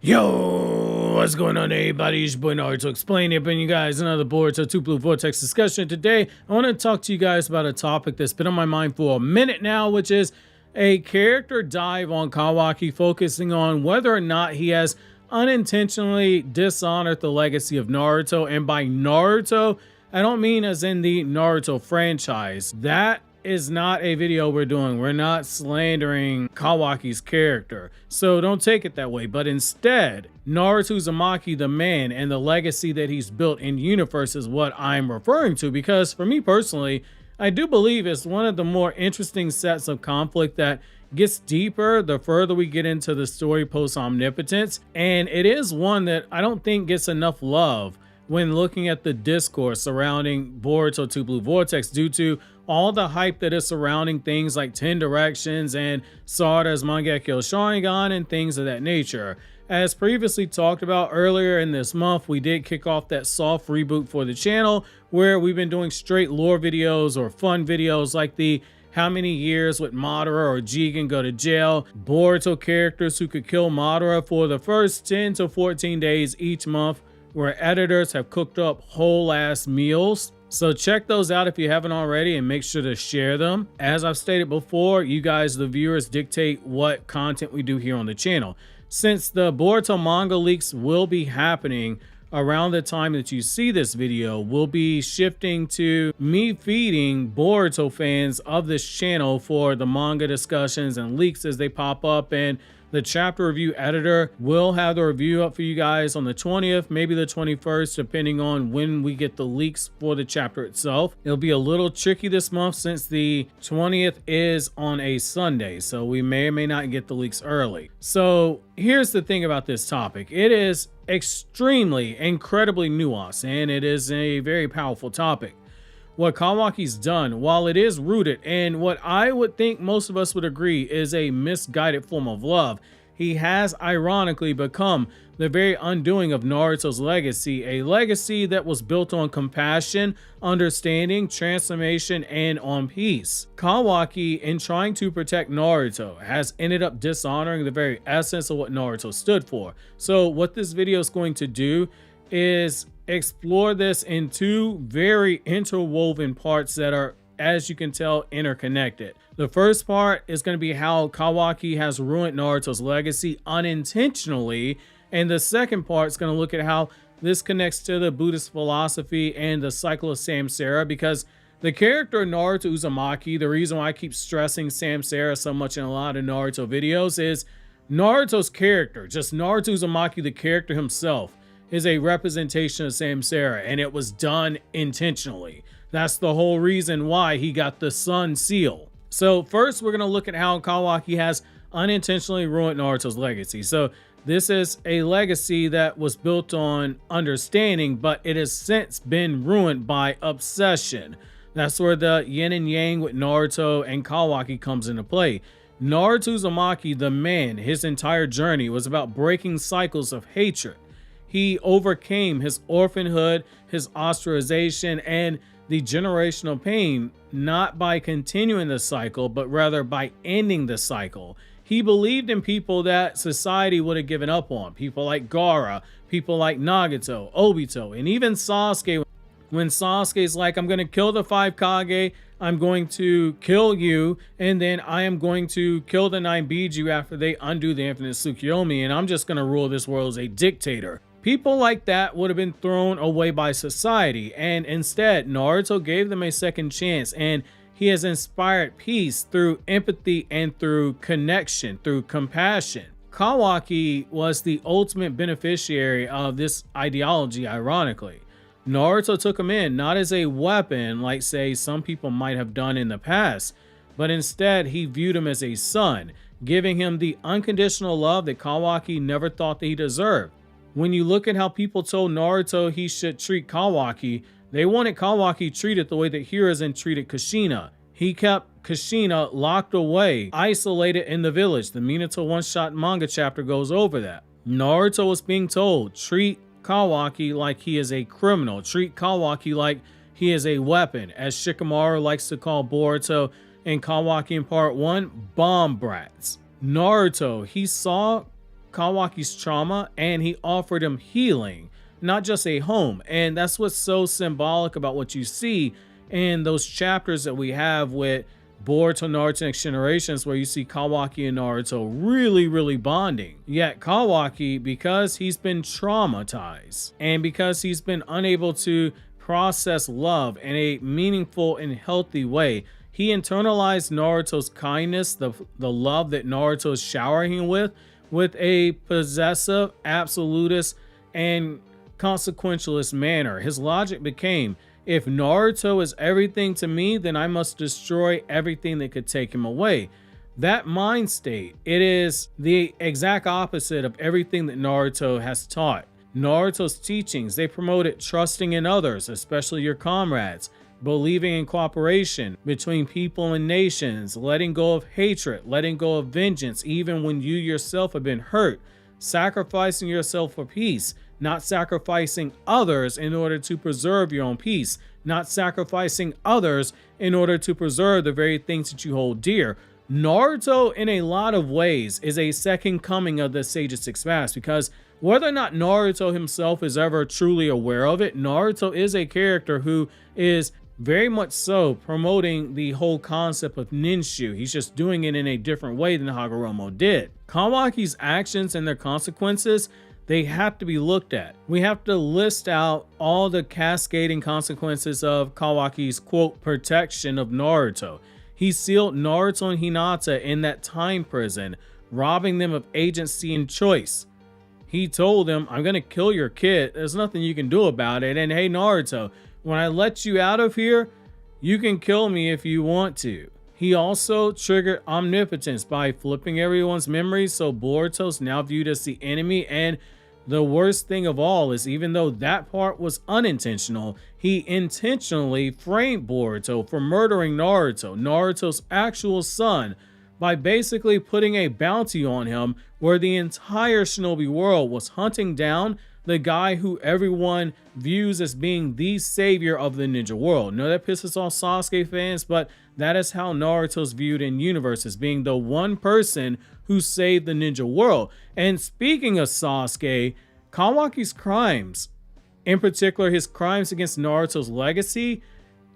Yo, what's going on, everybody? It's your boy Naruto explaining, bringing you guys another Boruto 2 Blue Vortex discussion. Today, I want to talk to you guys about a topic that's been on my mind for a minute now, which is a character dive on Kawaki, focusing on whether or not he has unintentionally dishonored the legacy of Naruto. And by Naruto, I don't mean as in the Naruto franchise. That is not a video we're doing. We're not slandering Kawaki's character, so don't take it that way. But instead, Naruto Uzumaki, the man, and the legacy that he's built in universe is what I'm referring to, because for me personally, I do believe it's one of the more interesting sets of conflict that gets deeper the further we get into the story post Omnipotence, and it is one that I don't think gets enough love when looking at the discourse surrounding Boruto 2 Blue Vortex, due to all the hype that is surrounding things like 10 Directions and Sarada's Mangekyo Sharingan and things of that nature. As previously talked about earlier in this month, we did kick off that soft reboot for the channel where we've been doing straight lore videos or fun videos like the how many years would Madara or Jigen go to jail, Boruto characters who could kill Madara for the first 10 to 14 days each month, where editors have cooked up whole ass meals. So check those out if you haven't already, and make sure to share them. As I've stated before, you guys, the viewers, dictate what content we do here on the channel. Since the Boruto manga leaks will be happening around the time that you see this video, we'll be shifting to me feeding Boruto fans of this channel for the manga discussions and leaks as they pop up, and the chapter review editor will have the review up for you guys on the 20th, maybe the 21st, depending on when we get the leaks for the chapter itself. It'll be a little tricky this month since the 20th is on a Sunday, so we may or may not get the leaks early. So here's the thing about this topic. It is incredibly nuanced, and it is a very powerful topic. What Kawaki's done, while it is rooted in what I would think most of us would agree is a misguided form of love, he has ironically become the very undoing of Naruto's legacy, a legacy that was built on compassion, understanding, transformation, and on peace. Kawaki, in trying to protect Naruto, has ended up dishonoring the very essence of what Naruto stood for. So what this video is going to do is explore this in two very interwoven parts that are, as you can tell, interconnected. The first part is going to be how Kawaki has ruined Naruto's legacy unintentionally, and the second part is going to look at how this connects to the Buddhist philosophy and the cycle of Samsara, because the character Naruto Uzumaki, the reason why I keep stressing Samsara so much in a lot of Naruto videos, is Naruto's character, just Naruto Uzumaki, the character himself, is a representation of Samsara, and it was done intentionally. That's the whole reason why he got the Sun Seal. So first, we're going to look at how Kawaki has unintentionally ruined Naruto's legacy. So this is a legacy that was built on understanding, but it has since been ruined by obsession. That's where the yin and yang with Naruto and Kawaki comes into play. Naruto Uzumaki, the man, his entire journey was about breaking cycles of hatred. He overcame his orphanhood, his ostracization, and the generational pain, not by continuing the cycle, but rather by ending the cycle. He believed in people that society would have given up on. People like Gaara, people like Nagato, Obito, and even Sasuke. When Sasuke's like, I'm going to kill the 5 Kage, I'm going to kill you, and then I am going to kill the 9 Biju after they undo the infinite Tsukuyomi, and I'm just going to rule this world as a dictator. People like that would have been thrown away by society, and instead Naruto gave them a second chance, and he has inspired peace through empathy and through connection, through compassion. Kawaki was the ultimate beneficiary of this ideology, ironically. Naruto took him in not as a weapon like, say, some people might have done in the past, but instead he viewed him as a son, giving him the unconditional love that Kawaki never thought that he deserved. When you look at how people told Naruto he should treat Kawaki, they wanted Kawaki treated the way that Hiruzen treated Kushina. He kept Kushina locked away, isolated in the village. The Minato one-shot manga chapter goes over that. Naruto was being told, treat Kawaki like he is a criminal. Treat Kawaki like he is a weapon, as Shikamaru likes to call Boruto and Kawaki in part 1, bomb brats. Naruto, he saw Kawaki's trauma and he offered him healing, not just a home. And that's what's so symbolic about what you see in those chapters that we have with Boruto, Naruto Next Generations, where you see Kawaki and Naruto really bonding. Yet Kawaki, because he's been traumatized and because he's been unable to process love in a meaningful and healthy way, he internalized Naruto's kindness, the love that Naruto is showering him with a possessive, absolutist, and consequentialist manner. His logic became, if Naruto is everything to me, then I must destroy everything that could take him away. That mind state, it is the exact opposite of everything that Naruto has taught. Naruto's teachings, they promoted trusting in others, especially your comrades, believing in cooperation between people and nations, letting go of hatred, letting go of vengeance, even when you yourself have been hurt, sacrificing yourself for peace, not sacrificing others in order to preserve your own peace, not sacrificing others in order to preserve the very things that you hold dear. Naruto, in a lot of ways, is a second coming of the Sage of Six Paths, because whether or not Naruto himself is ever truly aware of it, Naruto is a character who is very much so promoting the whole concept of ninshu. He's just doing it in a different way than Hagoromo did. Kawaki's actions and their consequences, they have to be looked at. We have to list out all the cascading consequences of Kawaki's, quote, protection of Naruto. He sealed Naruto and Hinata in that time prison, robbing them of agency and choice. He told them, I'm gonna kill your kid. There's nothing you can do about it. And hey, Naruto, when I let you out of here, you can kill me if you want to. He also triggered omnipotence by flipping everyone's memories, so Boruto's now viewed as the enemy. And the worst thing of all is, even though that part was unintentional, he intentionally framed Boruto for murdering Naruto, Naruto's actual son, by basically putting a bounty on him where the entire shinobi world was hunting down the guy who everyone views as being the savior of the ninja world. No, that pisses off Sasuke fans, but that is how Naruto's viewed in universe, as being the one person who saved the ninja world. And speaking of Sasuke, Kawaki's crimes, in particular his crimes against Naruto's legacy,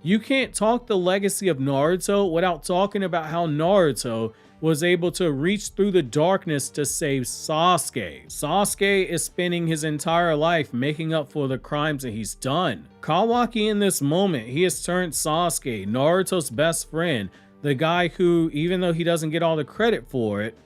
you can't talk the legacy of Naruto without talking about how Naruto was able to reach through the darkness to save Sasuke. Sasuke is spending his entire life making up for the crimes that he's done. Kawaki, in this moment, he has turned Sasuke, Naruto's best friend, the guy who, even though he doesn't get all the credit for it,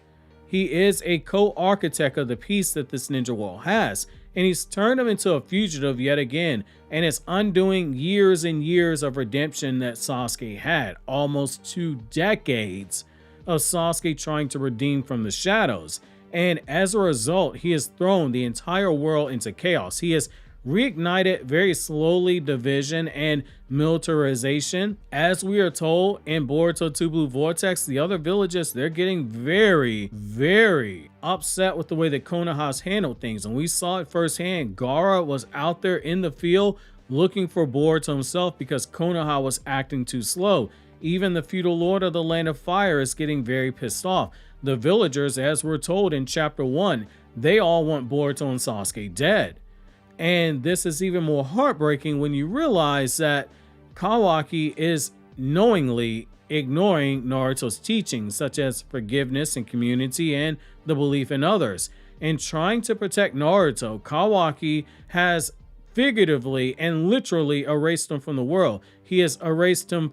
he is a co-architect of the peace that this ninja world has. And he's turned him into a fugitive yet again, and it's undoing years and years of redemption that Sasuke had. Almost 2 decades of Sasuke trying to redeem from the shadows. And as a result, he has thrown the entire world into chaos. He has reignited very slowly division and militarization. As we are told in Boruto 2 Blue Vortex, the other villages, they're getting very upset with the way that Konoha's handled things. And we saw it firsthand. Gaara was out there in the field looking for Boruto himself because Konoha was acting too slow. Even the feudal lord of the land of fire is getting very pissed off. The villagers, as we're told in chapter 1, they all want Boruto and Sasuke dead. And this is even more heartbreaking when you realize that Kawaki is knowingly ignoring Naruto's teachings, such as forgiveness and community and the belief in others. In trying to protect Naruto, Kawaki has figuratively and literally erased him from the world. He has erased him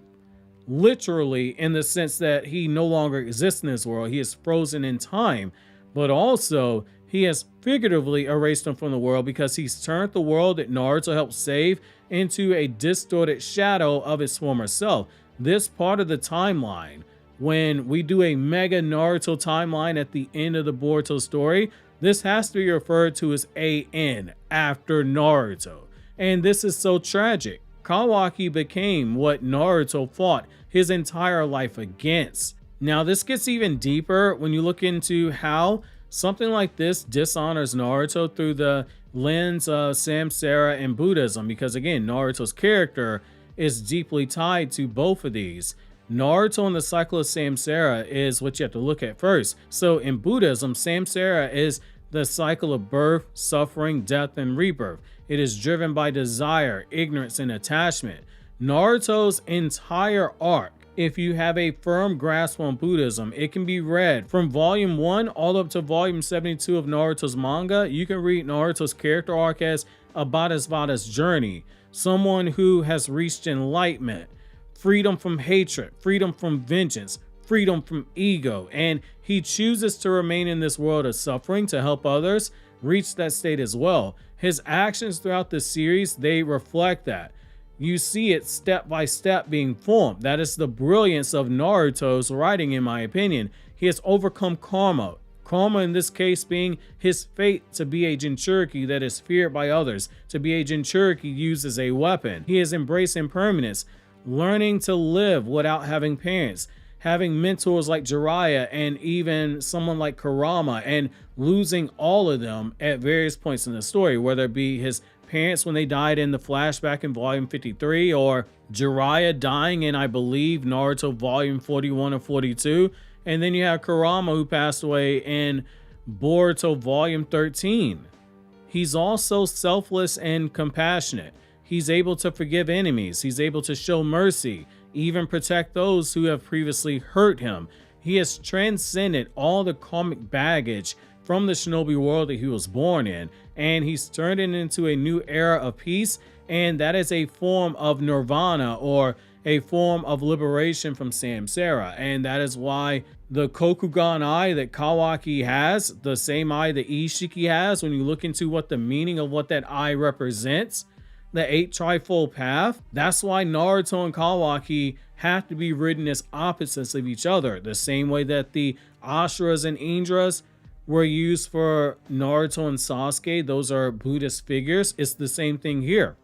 literally in the sense that he no longer exists in this world. He is frozen in time, but also he has figuratively erased him from the world because he's turned the world that Naruto helped save into a distorted shadow of his former self. This part of the timeline, when we do a mega Naruto timeline at the end of the Boruto story, this has to be referred to as AN, after Naruto. And this is so tragic. Kawaki became what Naruto fought his entire life against. Now, this gets even deeper when you look into how something like this dishonors Naruto through the lens of Samsara and Buddhism, because again, Naruto's character is deeply tied to both of these. Naruto and the cycle of Samsara is what you have to look at first. So in Buddhism, Samsara is the cycle of birth, suffering, death, and rebirth. It is driven by desire, ignorance, and attachment. Naruto's entire arc, if you have a firm grasp on Buddhism, it can be read from volume 1 all up to volume 72 of Naruto's manga. You can read Naruto's character arc as a Bodhisattva's journey, someone who has reached enlightenment, freedom from hatred, freedom from vengeance, freedom from ego, and he chooses to remain in this world of suffering to help others reach that state as well. His actions throughout the series, they reflect that. You see it step by step being formed. That is the brilliance of Naruto's writing, in my opinion. He has overcome karma. Karma in this case being his fate to be a Jinchuriki that is feared by others, to be a Jinchuriki used as a weapon. He has embraced impermanence, learning to live without having parents, having mentors like Jiraiya and even someone like Kurama, and losing all of them at various points in the story, whether it be his parents when they died in the flashback in volume 53, or Jiraiya dying in, I believe, Naruto volume 41 or 42, and then you have Kurama who passed away in Boruto volume 13. He's also selfless and compassionate. He's able to forgive enemies. He's able to show mercy, even protect those who have previously hurt him. He has transcended all the karmic baggage from the shinobi world that he was born in, and he's turned it into a new era of peace, and that is a form of nirvana, or a form of liberation from Samsara. And that is why the Kokugan eye that Kawaki has, the same eye that Ishiki has, when you look into what the meaning of what that eye represents, the 8 trifold path, that's why Naruto and Kawaki have to be written as opposites of each other, the same way that the Ashuras and Indras were used for Naruto and Sasuke. Those are Buddhist figures. It's the same thing here.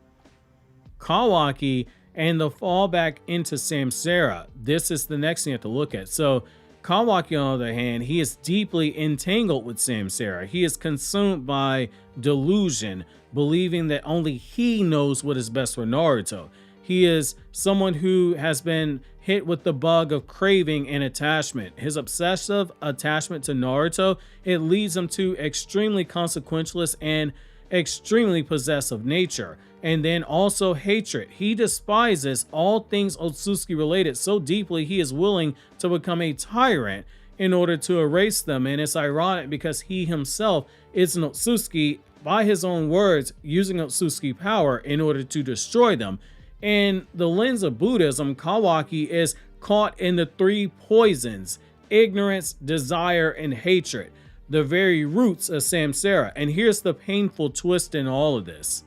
Kawaki and the fall back into Samsara, this is the next thing you have to look at. So Kawaki, on the other hand, he is deeply entangled with Samsara. He is consumed by delusion, believing that only he knows what is best for Naruto. He is someone who has been hit with the bug of craving and attachment. His obsessive attachment to Naruto, it leads him to extremely consequentialist and extremely possessive nature. And then also hatred. He despises all things Otsutsuki related so deeply he is willing to become a tyrant in order to erase them. And it's ironic because he himself is an Otsutsuki, by his own words, using Otsutsuki power in order to destroy them. In the lens of Buddhism, Kawaki is caught in the 3 poisons: ignorance, desire, and hatred, the very roots of Samsara. And here's the painful twist in all of this.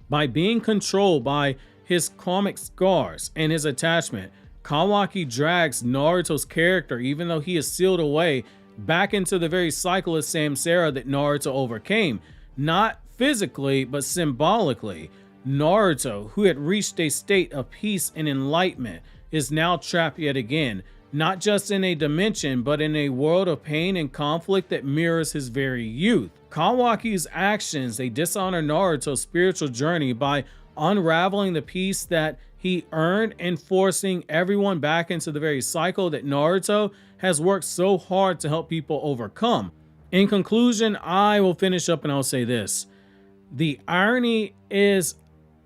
By being controlled by his karmic scars and his attachment, Kawaki drags Naruto's character, even though he is sealed away, back into the very cycle of Samsara that Naruto overcame. Not physically, but symbolically. Naruto, who had reached a state of peace and enlightenment, is now trapped yet again, not just in a dimension, but in a world of pain and conflict that mirrors his very youth. Kawaki's actions, they dishonor Naruto's spiritual journey by unraveling the peace that he earned and forcing everyone back into the very cycle that Naruto has worked so hard to help people overcome. In conclusion, I will finish up and I'll say this. The irony is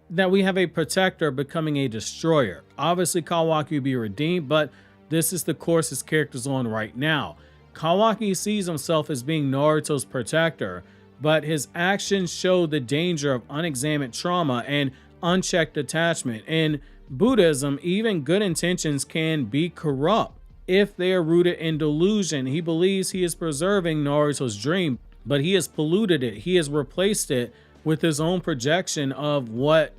that we have a protector becoming a destroyer. Obviously, Kawaki will be redeemed, but this is the course his character's on right now. Kawaki sees himself as being Naruto's protector, but his actions show the danger of unexamined trauma and unchecked attachment. In Buddhism, even good intentions can be corrupt if they are rooted in delusion. He believes he is preserving Naruto's dream, but he has polluted it. He has replaced it with his own projection of what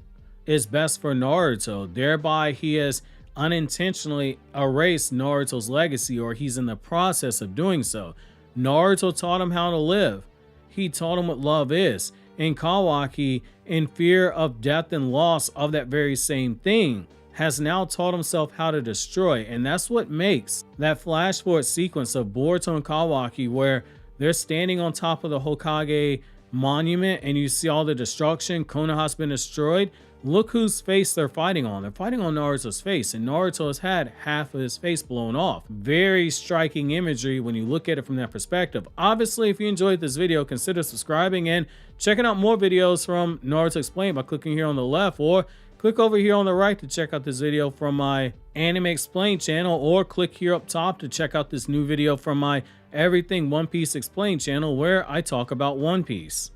is best for Naruto. Thereby, he has unintentionally erased Naruto's legacy, or he's in the process of doing so. Naruto taught him how to live. He taught him what love is. And Kawaki, in fear of death and loss of that very same thing, has now taught himself how to destroy. And that's what makes that flash forward sequence of Boruto and Kawaki, where they're standing on top of the Hokage monument and you see all the destruction. Konoha's been destroyed. look whose face they're fighting on. They're fighting on Naruto's face, and Naruto has had half of his face blown off. Very striking imagery when you look at it from that perspective. Obviously, if you enjoyed this video, consider subscribing and checking out more videos from Naruto Explained by clicking here on the left, or click over here on the right to check out this video from my Anime Explained channel, or click here up top to check out this new video from my Everything One Piece Explained channel where I talk about One Piece.